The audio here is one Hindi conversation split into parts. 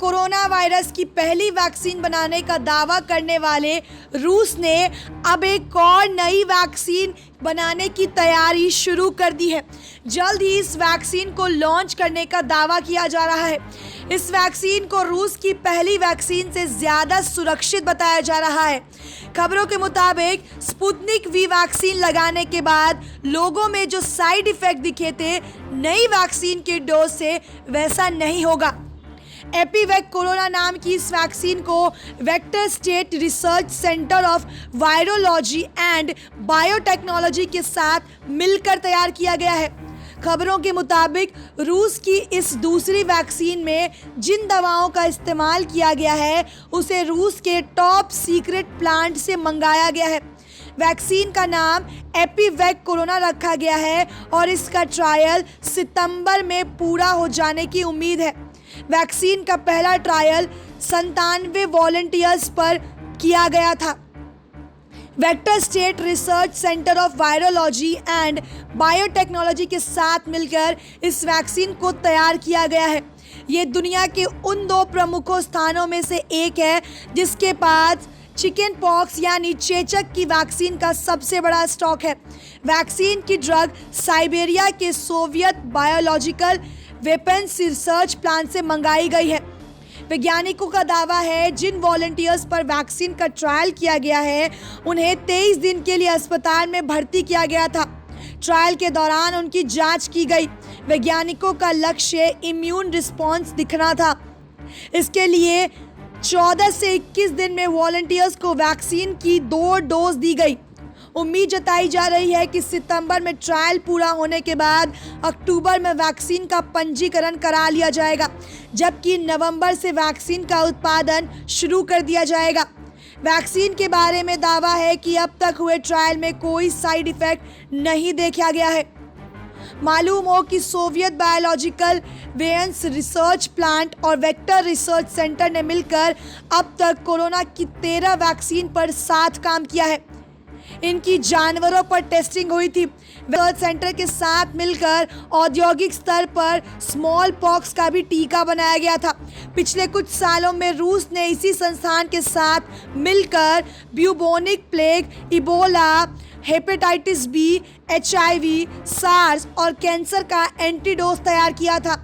कोरोना वायरस की पहली वैक्सीन बनाने का दावा करने वाले रूस ने अब एक और नई वैक्सीन बनाने की तैयारी शुरू कर दी है। जल्द ही इस वैक्सीन को लॉन्च करने का दावा किया जा रहा है। इस वैक्सीन को रूस की पहली वैक्सीन से ज़्यादा सुरक्षित बताया जा रहा है। खबरों के मुताबिक स्पुतनिक वी वैक्सीन लगाने के बाद लोगों में जो साइड इफेक्ट दिखे थे, नई वैक्सीन के डोज से वैसा नहीं होगा। एपीवैक कोरोना नाम की इस वैक्सीन को vector state research centre of virology and biotechnology के साथ मिलकर तैयार किया गया है। खबरों के मुताबिक रूस की इस दूसरी वैक्सीन में जिन दवाओं का इस्तेमाल किया गया है उसे रूस के टॉप सीक्रेट प्लांट से मंगाया गया है। वैक्सीन का नाम एपीवैक कोरोना रखा गया है और इसका ट्रायल सितंबर में पूरा हो जाने की उम्मीद है। वैक्सीन का पहला ट्रायल 97 वॉलंटियर्स पर किया गया था। Vector state research centre of virology and biotechnology के साथ मिलकर इस वैक्सीन को तैयार किया गया है। ये दुनिया के उन दो प्रमुखों स्थानों में से एक है जिसके पास चिकन पॉक्स यानी चेचक की वैक्सीन का सबसे बड़ा स्टॉक है। वैक्सीन की ड्रग साइबेरिया के Soviet biological weapons research plant से मंगाई गई है। वैज्ञानिकों का दावा है जिन वॉलंटियर्स पर वैक्सीन का ट्रायल किया गया है उन्हें 23 दिन के लिए अस्पताल में भर्ती किया गया था। ट्रायल के दौरान उनकी जांच की गई। वैज्ञानिकों का लक्ष्य इम्यून रिस्पॉन्स दिखना था। इसके लिए 14 से 21 दिन में वॉलंटियर्स को वैक्सीन की 2 डोज दी गई। उम्मीद जताई जा रही है कि सितंबर में ट्रायल पूरा होने के बाद अक्टूबर में वैक्सीन का पंजीकरण करा लिया जाएगा, जबकि नवंबर से वैक्सीन का उत्पादन शुरू कर दिया जाएगा। वैक्सीन के बारे में दावा है कि अब तक हुए ट्रायल में कोई साइड इफेक्ट नहीं देखा गया है। मालूम हो कि Soviet biological weapons research plant और वेक्टर रिसर्च सेंटर ने मिलकर अब तक कोरोना की 13 वैक्सीन पर साथ काम किया है। इनकी जानवरों पर टेस्टिंग हुई थी। रिसर्च सेंटर के साथ मिलकर औद्योगिक स्तर पर स्मॉल पॉक्स का भी टीका बनाया गया था। पिछले कुछ सालों में रूस ने इसी संस्थान के साथ मिलकर bubonic plague, Ebola, hepatitis B, HIV, SARS और कैंसर का एंटीडोज तैयार किया था।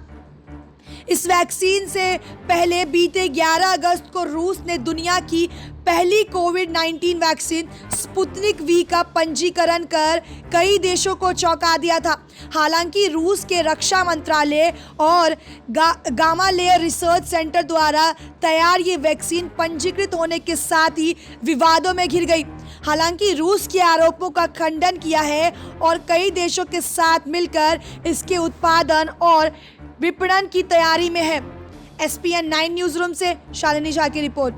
इस वैक्सीन से पहले बीते 11 अगस्त को रूस ने दुनिया की पहली कोविड-19 वैक्सीन स्पुतनिक वी का पंजीकरण कर कई देशों को चौंका दिया था। हालांकि रूस के रक्षा मंत्रालय और गामालेयर रिसर्च सेंटर द्वारा तैयार ये वैक्सीन पंजीकृत होने के साथ ही विवादों में घिर गई। हालांकि रूस के आरोपों का खंडन किया है और कई देशों के साथ मिलकर इसके उत्पादन और विपणन की तैयारी में है। SPN 9 न्यूज़ रूम से शालिनी झा की रिपोर्ट।